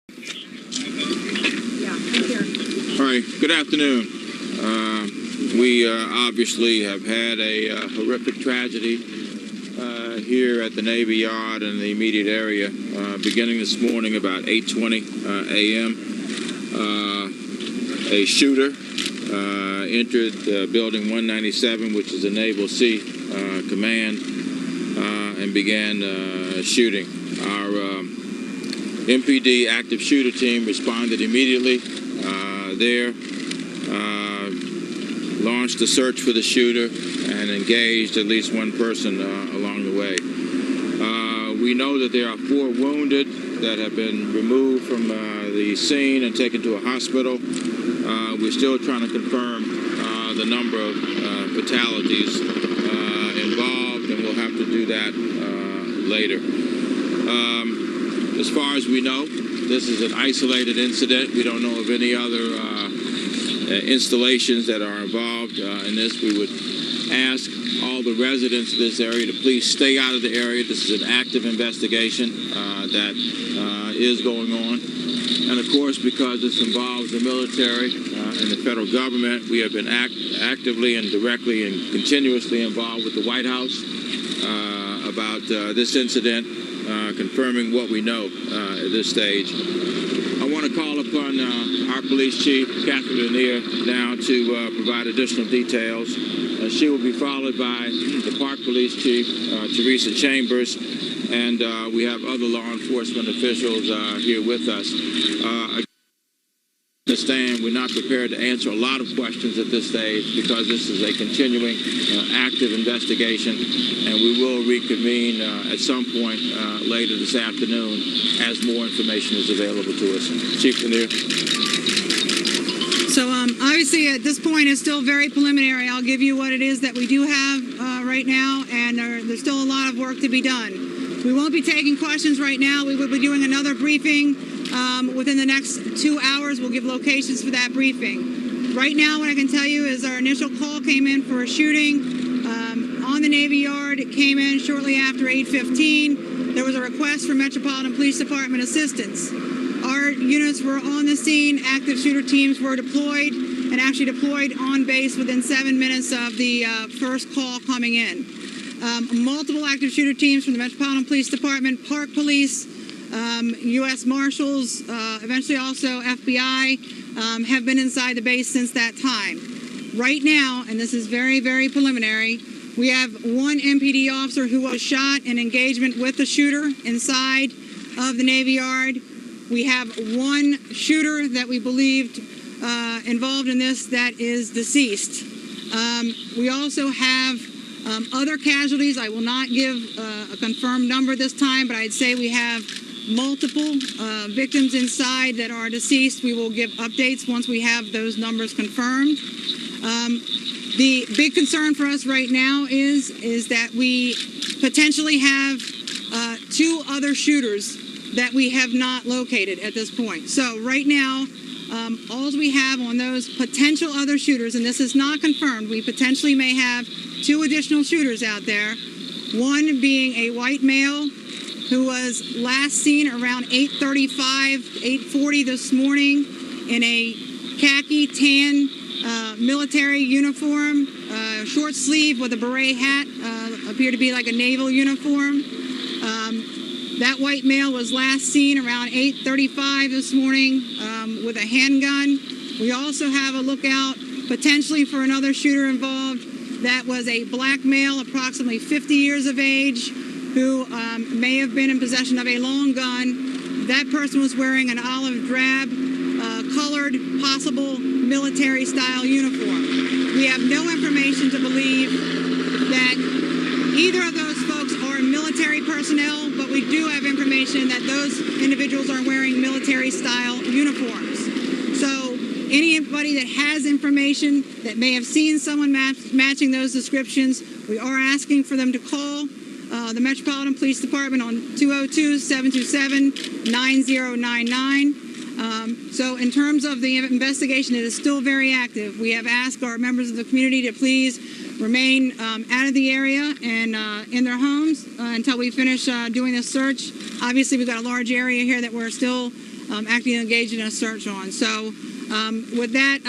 All right, good afternoon. We obviously have had a horrific tragedy here at the Navy Yard in the immediate area, beginning this morning about 8:20 a.m. A shooter entered building 197, which is the Naval Sea Command, and began shooting. Our MPD active shooter team responded immediately there, launched a search for the shooter, and engaged at least one person along the way. We know that there are 4 wounded that have been removed from the scene and taken to a hospital. We're still trying to confirm the number of fatalities involved, and we'll have to do that later. As far as we know, this is an isolated incident. We don't know of any other installations that are involved in this. We would ask all the residents of this area to please stay out of the area. This is an active investigation that is going on. And of course, because this involves the military and the federal government, we have been actively and directly and continuously involved with the White House about this incident, confirming what we know at this stage. I want to call upon our police chief, Catherine Lanier, now to provide additional details. She will be followed by the Park Police Chief, Teresa Chambers, and we have other law enforcement officials here with us. I understand we're not prepared to answer a lot of questions at this stage because this is a continuing active investigation, and we will reconvene at some point later this afternoon as more information is available to us. Chief Lanier. So obviously at this point it's still very preliminary. I'll give you what it is that we do have right now, and there's still a lot of work to be done. We won't be taking questions right now. We will be doing another briefing within the next 2 hours. We'll give locations for that briefing. Right now, what I can tell you is our initial call came in for a shooting on the Navy Yard. It came in shortly after 8:15. There was a request for Metropolitan Police Department assistance. Our units were on the scene. Active shooter teams were deployed and actually deployed on base within 7 minutes of the first call coming in. Multiple active shooter teams from the Metropolitan Police Department, Park Police, U.S. Marshals, eventually also FBI, have been inside the base since that time. Right now, and this is very, very preliminary, we have 1 MPD officer who was shot in engagement with the shooter inside of the Navy Yard. We have 1 shooter that we believed involved in this that is deceased. We also have other casualties. I will not give a confirmed number this time, but I'd say we have multiple victims inside that are deceased. We will give updates once we have those numbers confirmed. The big concern for us right now is that we potentially have 2 other shooters that we have not located at this point. So right now, all we have on those potential other shooters, and this is not confirmed, we potentially may have 2 additional shooters out there. One being a white male who was last seen around 8:35, 8:40 this morning in a khaki tan military uniform, short sleeve with a beret hat, appeared to be like a naval uniform. That white male was last seen around 8:35 this morning with a handgun. We also have a lookout potentially for another shooter involved. That was a black male, approximately 50 years of age, who may have been in possession of a long gun. That person was wearing an olive drab colored, possible military-style uniform. We have no information to believe that either of those folks are military personnel, but we do have information that those individuals are wearing military-style uniforms. So anybody that has information that may have seen someone matching those descriptions, we are asking for them to call the Metropolitan Police Department on 202-727-9099. So in terms of the investigation, it is still very active. We have asked our members of the community to please remain out of the area and in their homes until we finish doing this search. Obviously, we've got a large area here that we're still acting engaged in a search on. So with that,